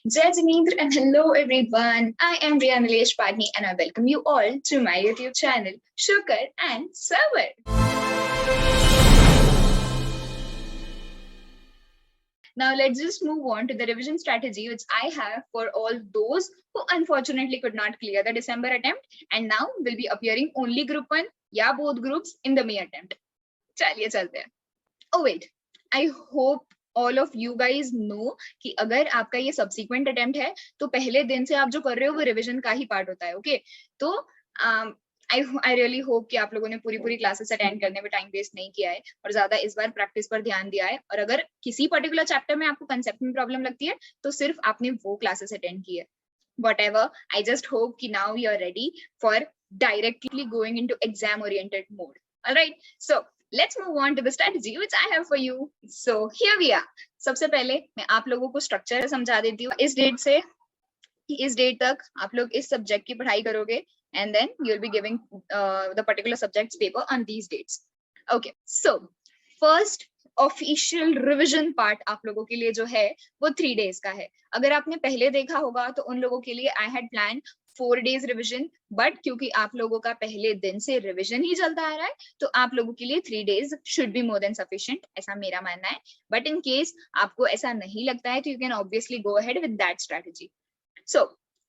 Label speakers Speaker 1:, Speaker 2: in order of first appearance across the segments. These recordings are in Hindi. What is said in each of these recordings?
Speaker 1: Jai Jinendra and hello everyone. I am Riya Nilesh Padni and I welcome you all to my YouTube channel, Shukar and Savar. Now let's just move on to the revision strategy which I have for all those who unfortunately could not clear the December attempt and now will be appearing only group 1 या both groups in the May attempt. चलिए चलते हैं. Oh wait, I hope all of you guys know कि अगर आपका ये subsequent attempt है तो पहले दिन से आप जो कर रहे हो वो revision का ही part होता है. Okay, तो I really hope कि आप लोगों ने पूरी क्लासेस अटेंड करने में टाइम वेस्ट नहीं किया है और ज्यादा इस बार प्रैक्टिस पर ध्यान दिया है. और अगर किसी पर्टिकुलर चैप्टर में आपको कंसेप्ट में प्रॉब्लम लगती है तो सिर्फ आपने वो क्लासेस अटेंड की है. Whatever, I just hope कि now you are ready for directly going into exam oriented mode. All right, so let's move on to the strategy which I have for you. So here we are. सबसे पहले मैं आप लोगों को स्ट्रक्चर समझा देती हूँ. इस डेट से इस डेट तक आप लोग इस सब्जेक्ट की पढ़ाई करोगे and then you'll be giving the particular subjects paper on these dates. Okay, so first official revision part आप लोगों के लिए जो है वो 3 days का है. अगर आपने पहले देखा होगा तो उन लोगों के लिए I had plan 4 days revision, but क्योंकि आप लोगों का पहले दिन से रिविजन ही चलता आ रहा है तो आप लोगों के लिए 3 days should be more than sufficient, ऐसा मेरा मानना है. बट इन केस आपको ऐसा नहीं लगता है तो you can obviously go ahead with that strategy. So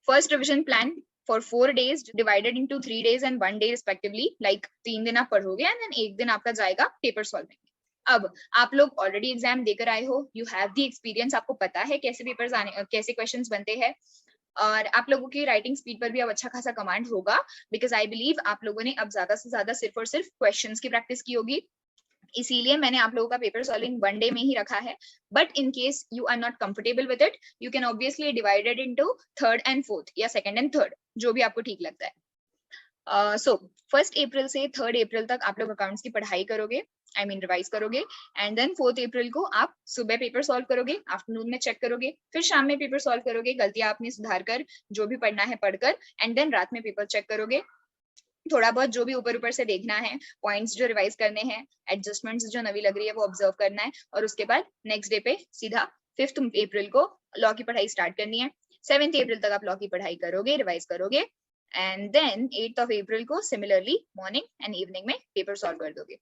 Speaker 1: first revision plan for 4 days divided into 3 days and 1 day respectively. Like 3 दिन आप पढ़ोगे and then 1 दिन आपका जाएगा पेपर सॉल्विंग. अब आप लोग ऑलरेडी एग्जाम देकर आए हो, यू हैव द एक्सपीरियंस, आपको पता है कैसे पेपर्स आने, कैसे क्वेश्चंस बनते हैं और आप लोगों की राइटिंग स्पीड पर भी अब अच्छा खासा कमांड होगा बिकॉज आई बिलीव आप लोगों ने अब ज्यादा से ज्यादा सिर्फ और सिर्फ क्वेश्चंस की प्रैक्टिस की होगी. इसीलिए मैंने आप लोगों का पेपर सॉल्विंग 1 day में ही रखा है. But in case you are not comfortable with it you can obviously divided into 3rd and 4th या 2nd and 3rd, जो भी आपको ठीक लगता है. सो 1st April से 3rd April तक आप लोग अकाउंट्स की पढ़ाई करोगे, आई मीन रिवाइज करोगे. एंड देन 4th April को आप सुबह पेपर सॉल्व करोगे, आफ्टरनून में चेक करोगे, फिर शाम में पेपर सॉल्व करोगे, गलतियां आपने सुधार कर जो भी पढ़ना है पढ़कर, एंड देन रात में पेपर चेक करोगे. थोड़ा बहुत जो भी ऊपर से देखना है, पॉइंट्स जो रिवाइज करने हैं, एडजस्टमेंट्स जो नवी लग रही है वो ऑब्जर्व करना है और उसके बाद नेक्स्ट डे पे सीधा 5th April को लॉ की पढ़ाई स्टार्ट करनी है. 7th April तक आप लॉ की पढ़ाई करोगे, रिवाइज करोगे एंड देन 8th April को सिमिलरली मॉर्निंग एंड इवनिंग में पेपर सॉल्व कर दोगे.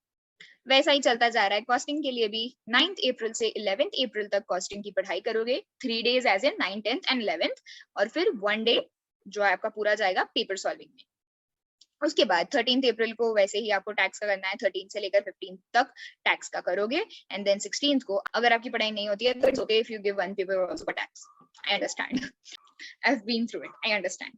Speaker 1: वैसा ही चलता जा रहा है कॉस्टिंग के लिए भी. 9th April से 11th April तक कॉस्टिंग की पढ़ाई करोगे, 3 days as in 9th, 10th and 11th और फिर 1 day जो आपका पूरा जाएगा पेपर सॉल्विंग में. उसके बाद 13th April को वैसे ही आपको टैक्स का करना है, 13 से लेकर 15 तक टैक्स का करोगे एंड देन 16th को अगर आपकी पढ़ाई नहीं होती है तो it's okay if you give 1 paper also for tax. I understand, I have been through it, I understand.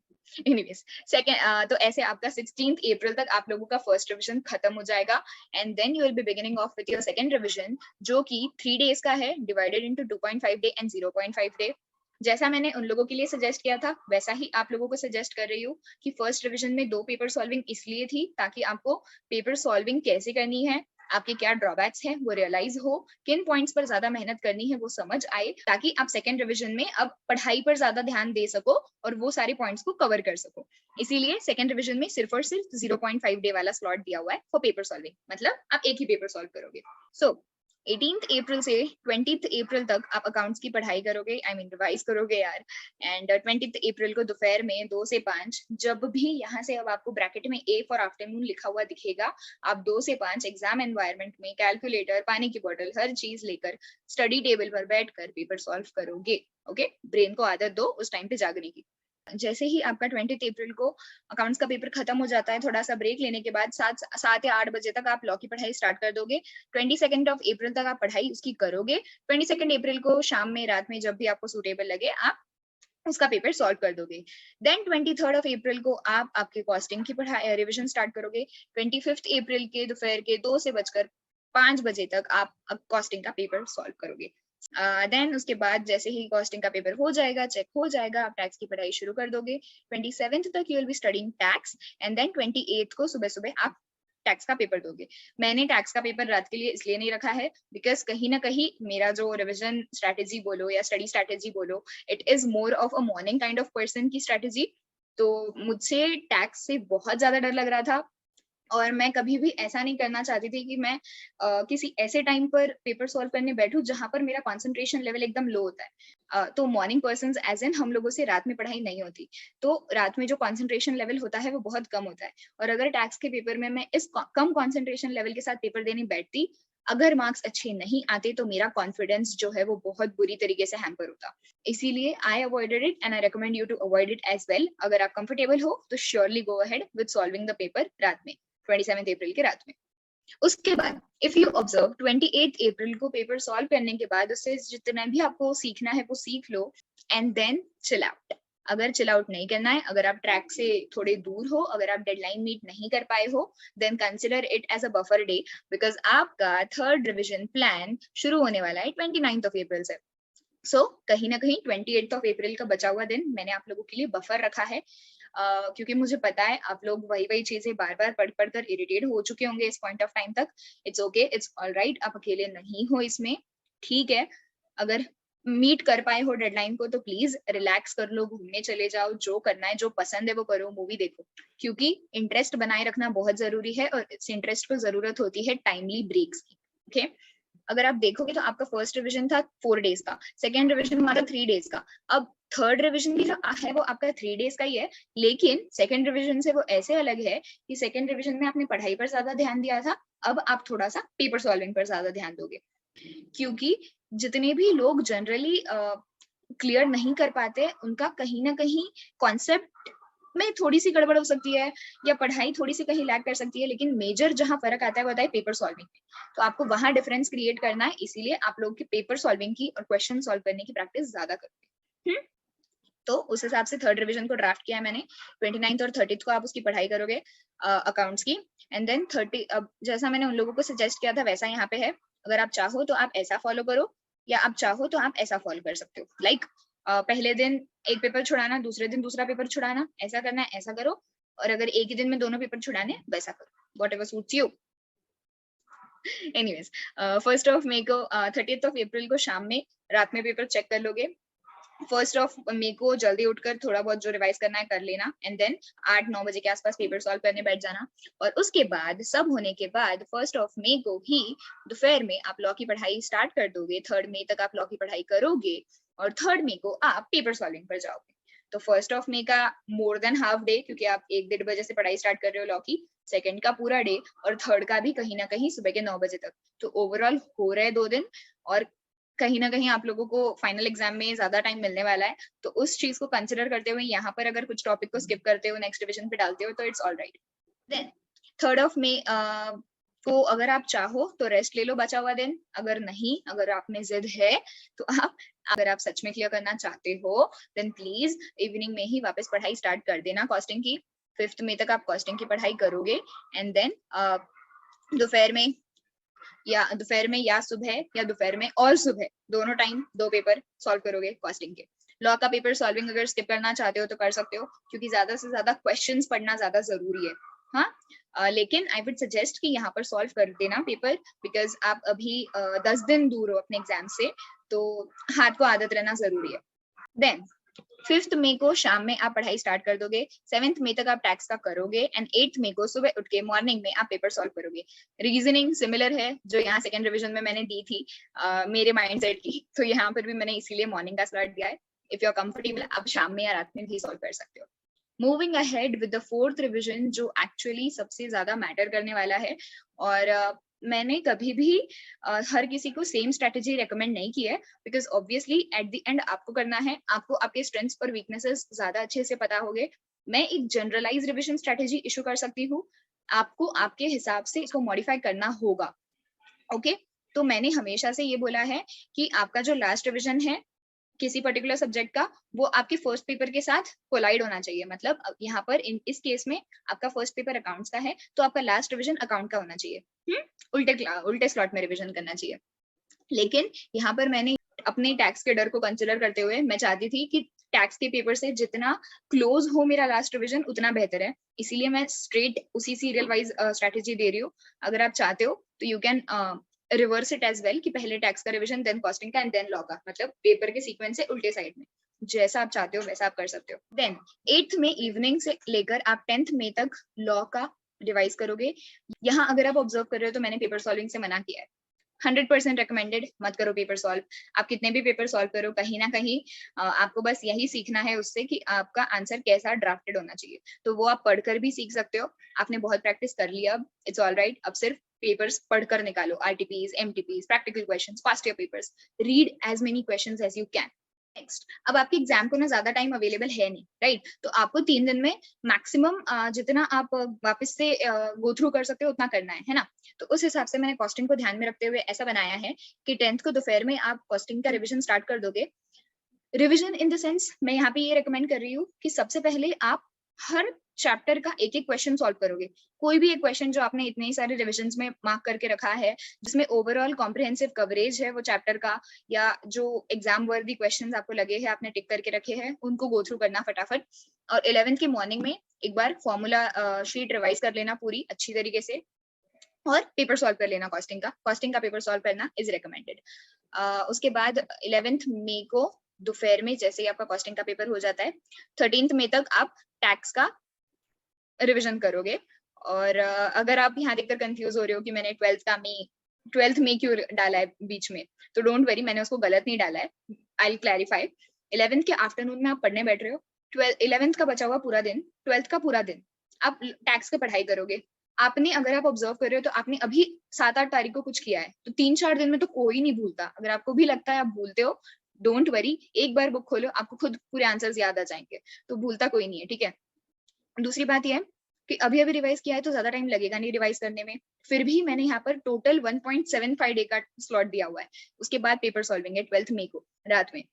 Speaker 1: Anyways second तो ऐसे आपका 16th April तक आप लोगों का फर्स्ट रिवीजन खत्म हो जाएगा and then you will be beginning of with your second revision जो कि 3 days का है divided into 2.5 day and 0.5 day. जैसा मैंने उन लोगों के लिए सजेस्ट किया था वैसा ही आप लोगों को सजेस्ट कर रही हूँ कि फर्स्ट रिवीजन में 2 पेपर सॉल्विंग इसलिए थी ताकि आपको पेपर सॉल्विंग कैसे करनी है, आपके क्या ड्रॉबैक्स हैं वो रियलाइज हो, किन पॉइंट्स पर ज्यादा मेहनत करनी है वो समझ आए, ताकि आप सेकंड रिवीजन में अब पढ़ाई पर ज्यादा ध्यान दे सको और वो सारे पॉइंट्स को कवर कर सको. इसीलिए सेकंड रिवीजन में सिर्फ और सिर्फ 0.5 डे वाला स्लॉट दिया हुआ है फॉर पेपर सॉल्विंग, मतलब आप एक ही पेपर सॉल्व करोगे. सो 18th April से 20th April तक आप अकाउंट्स की पढ़ाई करोगे, आई मीन रिवाइज करोगे यार. एंड 20th April को दोपहर में 2 से 5 जब भी यहाँ से अब आपको ब्रैकेट में A फॉर आफ्टरनून लिखा हुआ दिखेगा, आप 2 से 5 एग्जाम एनवायरनमेंट में कैलकुलेटर, पानी की बोतल, हर चीज लेकर स्टडी टेबल पर बैठकर पेपर सॉल्व करोगे. ओके, ब्रेन को आदत दो उस टाइम पे जागने की. जैसे ही आपका 20th April को अकाउंट्स का पेपर खत्म हो जाता है, थोड़ा सा ब्रेक लेने के बाद 7 या 8 बजे तक आप लॉ की पढ़ाई स्टार्ट कर दोगे. 22nd April तक आप पढ़ाई उसकी करोगे. 22nd April को शाम में, रात में, जब भी आपको सूटेबल लगे आप उसका पेपर सॉल्व कर दोगे. देन 23rd April को आप आपके कॉस्टिंग की पढ़ाई रिविजन स्टार्ट करोगे. 25th April के दोपहर के 2 बजे तक आप कॉस्टिंग का पेपर सॉल्व करोगे. देन उसके बाद जैसे ही कॉस्टिंग का पेपर हो जाएगा, चेक हो जाएगा, आप टैक्स की पढ़ाई शुरू कर दोगे. 27th तक you will be studying tax and then 28th को सुबह सुबह आप टैक्स का पेपर दोगे. मैंने टैक्स का पेपर रात के लिए इसलिए नहीं रखा है बिकॉज कहीं ना कहीं मेरा जो रिविजन स्ट्रेटेजी बोलो या स्टडी स्ट्रेटेजी बोलो, it is more of a morning kind of person की स्ट्रेटेजी. तो मुझसे टैक्स से बहुत ज्यादा डर लग रहा था और मैं कभी भी ऐसा नहीं करना चाहती थी कि मैं किसी ऐसे टाइम पर पेपर सॉल्व करने बैठूं जहां पर मेरा कंसंट्रेशन लेवल एकदम लो होता है। तो मॉर्निंग पर्सन्स एज एन हम लोगों से रात में पढ़ाई नहीं होती, तो रात में जो कंसंट्रेशन लेवल होता है वो बहुत कम होता है। और अगर टैक्स के पेपर में मैं इस कम कंसंट्रेशन लेवल के साथ पेपर देने बैठती, अगर मार्क्स अच्छे नहीं आते तो मेरा कॉन्फिडेंस जो है वो बहुत बुरी तरीके से हैम्पर होता। इसीलिए I avoided it and I recommend you to avoid it as well. अगर आप कंफर्टेबल हो तो surely go ahead with solving the paper रात में, 27 अप्रैल के रात में। उसके बाद इफ यू ऑब्जर्व 28 अप्रैल को पेपर सॉल्व करने के बाद उससे जितना भी आपको सीखना है वो सीख लो एंड देन चिल आउट। अगर चिल आउट नहीं करना है, अगर आप ट्रैक से थोड़े दूर हो, अगर आप डेडलाइन मीट नहीं कर पाए हो, then consider it as a buffer day, because आपका थर्ड रिविजन प्लान शुरू होने वाला है 29 ऑफ अप्रैल से। सो कहीं ना कहीं 28 ऑफ अप्रैल का बचा हुआ दिन मैंने आप लोगों के लिए बफर रखा है, क्योंकि मुझे पता है आप लोग वही वही चीजें बार बार पढ़ पढ़ कर इरिटेट हो चुके होंगे इस पॉइंट ऑफ टाइम तक। It's okay, it's all right, आप अकेले नहीं हो इसमें, ठीक है। अगर मीट कर पाए हो डेडलाइन को तो प्लीज रिलैक्स कर लो, घूमने चले जाओ, जो करना है, जो पसंद है वो करो, मूवी देखो, क्योंकि इंटरेस्ट बनाए रखना बहुत जरूरी है और इस इंटरेस्ट को जरूरत होती है टाइमली ब्रेक्स की। ओके, अगर आप देखोगे तो आपका फर्स्ट रिविजन था 4 डेज का, सेकेंड रिविजन हमारा 3 डेज का, अब थर्ड रिविजन भी जो है वो आपका 3 डेज का ही है, लेकिन सेकेंड रिविजन से वो ऐसे अलग है कि सेकेंड रिविजन में आपने पढ़ाई पर ज्यादा ध्यान दिया था, अब आप थोड़ा सा पेपर सॉल्विंग पर ज्यादा ध्यान दोगे। क्योंकि जितने भी लोग जनरली क्लियर नहीं कर पाते उनका कहीं ना कहीं कॉन्सेप्ट में थोड़ी सी गड़बड़ हो सकती है या पढ़ाई थोड़ी सी कहीं लैग कर सकती है, लेकिन मेजर जहां फर्क आता है वो आता है पेपर सॉल्विंग में। तो आपको वहां डिफरेंस क्रिएट करना है, इसीलिए आप लोग की पेपर सॉल्विंग की और क्वेश्चन सॉल्व करने की प्रैक्टिस ज्यादा करोगे। तो उस हिसाब से थर्ड रिवीजन को ड्राफ्ट किया है मैंने। 29 और 30 को आप उसकी पढ़ाई करोगे अकाउंट्स की, एंड देन 30 अब जैसा मैंने उन लोगों को सजेस्ट किया था वैसा यहाँ पे है। अगर आप चाहो तो आप ऐसा फॉलो करो या आप चाहो तो आप ऐसा फॉलो कर सकते हो। लाइक पहले दिन एक पेपर छुड़ाना, दूसरे दिन दूसरा पेपर छुड़ाना, ऐसा करना है, ऐसा करो। और अगर एक ही दिन में दोनों पेपर छुड़ाने वैसा करो, whatever suits you. Anyways, 1 of मई को 30 ऑफ अप्रैल को शाम में रात में पेपर चेक कर लोगे। 1 ऑफ मई को जल्दी उठकर थोड़ा बहुत जो रिवाइज करना है कर लेना, एंड देन 8-9 बजे के आसपास पेपर सॉल्व करने बैठ जाना। और उसके बाद सब होने के बाद 1 ऑफ मई को ही दोपहर में आप लॉ की पढ़ाई स्टार्ट कर दोगे। 3 मई तक आप लॉ की पढ़ाई करोगे और 3 मई को आप पेपर सॉल्विंग पर जाओगे। तो 1 ऑफ मई का मोर देन हाफ डे, क्योंकि आप 1-1:30 बजे से पढ़ाई स्टार्ट कर रहे हो लॉ की, सेकंड का पूरा डे और थर्ड का भी कहीं ना कहीं सुबह के 9 बजे तक। तो ओवरऑल हो रहे 2 दिन, और कहीं ना कहीं आप लोगों को फाइनल एग्जाम में ज्यादा टाइम मिलने वाला है। तो उस चीज को कंसिडर करते हुए यहाँ पर अगर कुछ टॉपिक को स्किप करते हो, नेक्स्ट डिवीजन पे डालते हो तो it's all right. Then 3 of मई को अगर आप चाहो तो रेस्ट ले लो बचा हुआ दिन, अगर नहीं, अगर आप में जिद है तो आप, अगर आप सच में क्लियर करना चाहते हो देन प्लीज इवनिंग में ही वापस पढ़ाई स्टार्ट कर देना कॉस्टिंग की। 5 मई तक आप कॉस्टिंग की पढ़ाई करोगे, एंड देन दोपहर में या सुबह या दोपहर में और सुबह दोनों टाइम 2 पेपर सॉल्व करोगे कॉस्टिंग के। लॉ का पेपर सॉल्विंग अगर स्किप करना चाहते हो तो कर सकते हो, क्योंकि ज्यादा से ज्यादा क्वेश्चंस पढ़ना ज्यादा जरूरी है। हाँ, लेकिन आई वुड सजेस्ट कि यहाँ पर सॉल्व कर देना पेपर, बिकॉज आप अभी 10 दिन दूर हो अपने एग्जाम से, तो हाथ को आदत रहना जरूरी है। देन 5 मई को शाम में आप पढ़ाई स्टार्ट कर दोगे, 7 मई तक आप टैक्स का करोगे, एंड 8 मई को सुबह उठ के मॉर्निंग में आप पेपर सॉल्व करोगे। रीजनिंग सिमिलर है जो यहाँ सेकंड रिवीजन में मैंने दी थी मेरे माइंडसेट की, तो यहाँ पर भी मैंने इसीलिए मॉर्निंग का स्लॉट दिया है। इफ यू आर कंफर्टेबल आप शाम में या रात में भी सॉल्व कर सकते हो। Moving ahead with the 4th revision, जो एक्चुअली सबसे ज्यादा मैटर करने वाला है, और मैंने कभी भी हर किसी को सेम स्ट्रेटेजी रेकमेंड नहीं की है, because obviously at the end आपको करना है, आपको आपके स्ट्रेंथ्स और वीकनेसेस ज्यादा अच्छे से पता होंगे। मैं एक जनरलाइज रिविजन स्ट्रेटेजी इशू कर सकती हूँ, आपको आपके हिसाब से इसको मॉडिफाई करना होगा। ओके, तो मैंने हमेशा से ये बोला है कि आपका जो लास्ट रिविजन है किसी पर्टिकुलर सब्जेक्ट का, वो आपके फर्स्ट पेपर के साथ कोलाइड होना चाहिए। मतलब यहाँ पर इस केस में आपका फर्स्ट पेपर अकाउंट्स का है तो आपका लास्ट रिविजन अकाउंट का होना चाहिए। उल्टे स्लॉट में रिविजन करना चाहिए। लेकिन यहाँ पर मैंने अपने टैक्स के डर को कंसिडर करते हुए मैं चाहती थी कि टैक्स के पेपर से जितना क्लोज हो मेरा लास्ट रिविजन उतना बेहतर है, इसीलिए मैं स्ट्रेट उसी सीरियल वाइज स्ट्रेटेजी दे रही हूँ। अगर आप चाहते हो तो you can reverse it as well, कि पहले टैक्स का रिवीजन देन कॉस्टिंग का एंड देन लॉ का, मतलब पेपर के सीक्वेंस से उल्टे साइड में, जैसा आप चाहते हो वैसा आप कर सकते हो। देन 8th में इवनिंग से लेकर आप 10th मई तक लॉ का रिवाइज करोगे। यहाँ अगर आप ऑब्जर्व कर रहे हो तो मैंने पेपर सॉल्विंग से मना किया है। 100% रिकमेंडेड मत करो पेपर सॉल्व। आप कितने भी पेपर सॉल्व करो, कहीं ना कहीं आपको बस यही सीखना है उससे कि आपका आंसर कैसा ड्राफ्टेड होना चाहिए। तो वो आप पढ़कर भी सीख सकते हो। आपने बहुत प्रैक्टिस कर लिया, अब इट्स ऑल राइट। अब सिर्फ पेपर्स पढ़कर निकालो, RTPs, MTPs, practical questions, past year papers, read as many questions as you can. Next, अब आपके एग्जाम को ना ज्यादा टाइम अवेलेबल है नहीं, राइट? तो आपको 3 दिन में मैक्सिमम जितना आप वापस से गो थ्रू कर सकते हो उतना करना है ना? तो उस हिसाब से मैंने कॉस्टिंग को ध्यान में रखते हुए ऐसा बनाया है कि 10th को दोपहर में आप कॉस्टिंग का रिविजन स्टार्ट कर दोगे। रिविजन इन द सेंस, मैं यहाँ पे ये रिकमेंड कर रही हूँ कि सबसे पहले आप हर चैप्टर का एक एक क्वेश्चन सॉल्व करोगे। कोई भी एक क्वेश्चन जो आपने इतने ही सारे रिविजन्स में मार्क करके रखा है, जिसमें ओवरऑल कॉम्प्रिहेंसिव कवरेज है वो चैप्टर का, या जो एग्जाम वर्दी क्वेश्चंस आपको लगे हैं, आपने टिक करके रखे हैं, उनको गो थ्रू करना फटाफट। और 11th की मॉर्निंग में एक बार फॉर्मूला शीट रिवाइज कर लेना पूरी अच्छी तरीके से, और पेपर सॉल्व कर लेना कॉस्टिंग का पेपर सॉल्व करना इज रिकमेंडेड। उसके बाद 11th मई को दोपहर में जैसे ही आपका कॉस्टिंग का पेपर हो जाता है, 13th मई तक आप टैक्स का रिवीजन करोगे। और अगर आप यहाँ देखकर कंफ्यूज हो रहे हो कि मैंने 12th मई क्यों डाला है बीच में, तो डोंट वरी, मैंने उसको गलत नहीं डाला है। I will clarify. 11th के आफ्टरनून में आप पढ़ने बैठ रहे हो, 11th का बचा हुआ पूरा दिन, 12th का पूरा दिन आप टैक्स की पढ़ाई करोगे। आपने, अगर आप ऑब्जर्व कर रहे हो तो आपने अभी 7-8 तारीख को कुछ किया है, तो 3-4 दिन में तो कोई नहीं भूलता। अगर आपको भी लगता है आप भूलते हो, डोंट वरी, एक बार बुक खोलो, आपको खुद पूरे आंसर्स याद आ जाएंगे, तो भूलता कोई नहीं है, ठीक है? दूसरी बात यह है कि अभी अभी रिवाइज किया है तो ज्यादा टाइम लगेगा नहीं रिवाइज करने में। फिर भी मैंने यहाँ पर टोटल 1.75 डे का स्लॉट दिया हुआ है। उसके बाद पेपर सॉल्विंग है 12th मई को रात में।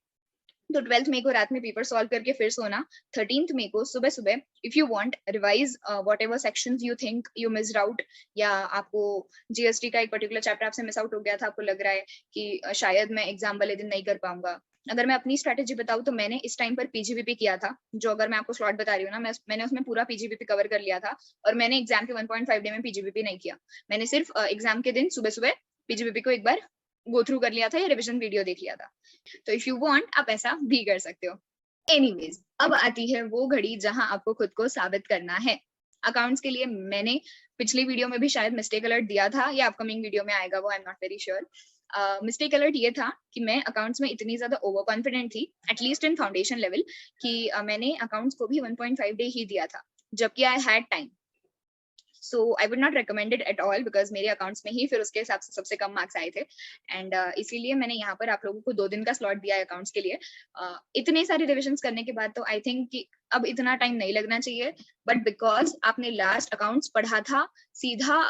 Speaker 1: तो 12th मई को रात में पेपर सॉल्व करके फिर सोना। 13th मई को सुबह सुबह if you want revise what ever sections you think you missed out, या आपको जीएसटी का एक पर्टिकुलर चैप्टर आपसे मिस आउट हो गया था, आपको लग रहा है कि शायद मैं एग्जाम वाले दिन नहीं कर पाऊंगा। अगर मैं अपनी स्ट्रेटेजी बताऊं तो मैंने इस टाइम पर पीजीबीपी किया था, जो अगर मैं आपको स्लॉट बता रही हूँ ना, मैंने उसमें पूरा पीजीबीपी कवर कर लिया था। और मैंने एग्जाम के 1.5 डे में पीजीबीपी नहीं किया, मैंने सिर्फ एग्जाम के दिन सुबह सुबह पीजीबीपी को एक बार गो थ्रू कर लिया था या रिविजन वीडियो देख लिया था। तो इफ यू वांट आप ऐसा भी कर सकते हो। एनीवेज, अब आती है वो घड़ी जहां आपको खुद को साबित करना है। अकाउंट्स के लिए मैंने पिछली वीडियो में भी शायद मिस्टेक अलर्ट दिया था, या अपकमिंग वीडियो में आएगा वो, I am not very sure. Mistake alert ये था कि मैं अकाउंट्स में इतनी ज्यादा ओवर कॉन्फिडेंट थी, एटलीस्ट इन फाउंडेशन लेवल, कि मैंने अकाउंट्स को भी 1.5 डे ही दिया था, जबकि I had time. So I would not recommend it at all, because मेरे अकाउंट्स में ही फिर उसके हिसाब से सबसे कम मार्क्स आए थे। एंड इसीलिए मैंने यहाँ पर आप लोगों को 2 दिन का स्लॉट दिया है अकाउंट्स के लिए। इतने सारे रिविजन करने के बाद तो आई थिंक कि अब इतना टाइम नहीं लगना चाहिए, बट बिकॉज आपने लास्ट अकाउंट्स पढ़ा था सीधा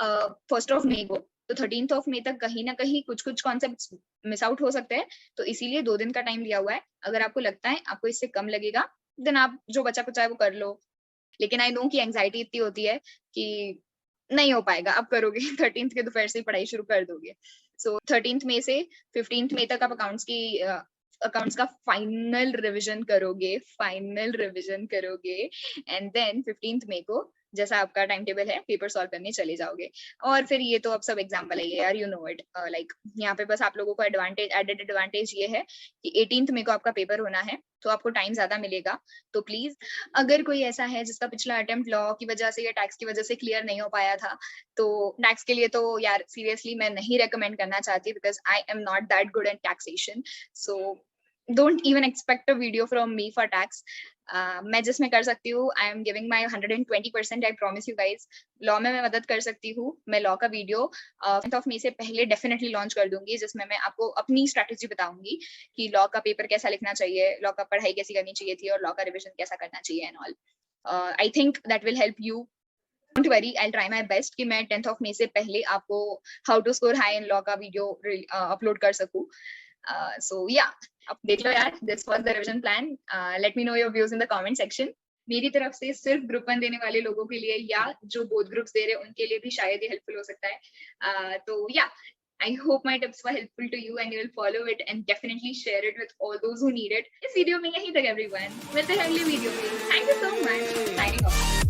Speaker 1: 1st ऑफ मई को, तो 13th ऑफ मई तक कहीं ना कहीं कुछ कुछ कॉन्सेप्ट मिस आउट हो सकते हैं। तो इसीलिए 2 दिन का टाइम दिया हुआ है। अगर आपको लगता है आपको इससे कम लगेगा, देन आप जो बचा कुचा है वो कर लो। लेकिन आई नो कि एंजाइटी इतनी होती है कि नहीं हो पाएगा, अब करोगे 13th के दोपहर से ही पढ़ाई शुरू कर दोगे। सो 13th मई से 15th मई तक आप अकाउंट्स का फाइनल रिवीजन करोगे एंड देन 15th मई को जैसा आपका टाइम टेबल है पेपर सॉल्व करने चले जाओगे। और फिर ये तो अब सब एग्जाम वाला ही है यार, यू नो इट। लाइक यहाँ पे बस आप लोगों को एडेड एडवांटेज ये है कि 18th मई को आपका पेपर होना है, तो आपको टाइम ज्यादा मिलेगा। तो प्लीज, अगर कोई ऐसा है जिसका पिछला अटेम्प्ट लॉ की वजह से या टैक्स की वजह से क्लियर नहीं हो पाया था, तो टैक्स के लिए तो यार सीरियसली मैं नहीं रेकमेंड करना चाहती, because I am not that good in taxation. So don't even expect a video from me for tax. मैं जिसमें कर सकती हूँ, I am giving my 120%, I promise you guys. Law में मैं मदद कर सकती हूँ। मैं लॉ का वीडियो 10th ऑफ मई से पहले डेफिनेटली लॉन्च कर दूंगी, जिसमें मैं आपको अपनी स्ट्रैटेजी बताऊंगी कि लॉ का पेपर कैसा लिखना चाहिए, लॉ का पढ़ाई कैसी करनी चाहिए थी, और लॉ का रिविजन कैसा करना चाहिए and all. I think that will help you. Don't worry, I try my best कि मैं 10th ऑफ मई से पहले आपको how to score high in law का वीडियो अपलोड कर सकूँ। So yeah, अब देख लो यार, this was the revision plan. Let me know your views in the comment section. मेरी तरफ से सिर्फ ग्रुप 1 देने वाले लोगों के लिए, या जो बोथ ग्रुप्स दे रहे हैं उनके लिए भी शायद ये हेल्पफुल हो सकता है। तो या, I hope my tips were helpful to you and you will follow it and definitely share it with all those who need it. इस वीडियो में यहीं तक everyone. मिलते हैं अगले वीडियो में. Thank you so much. Signing off.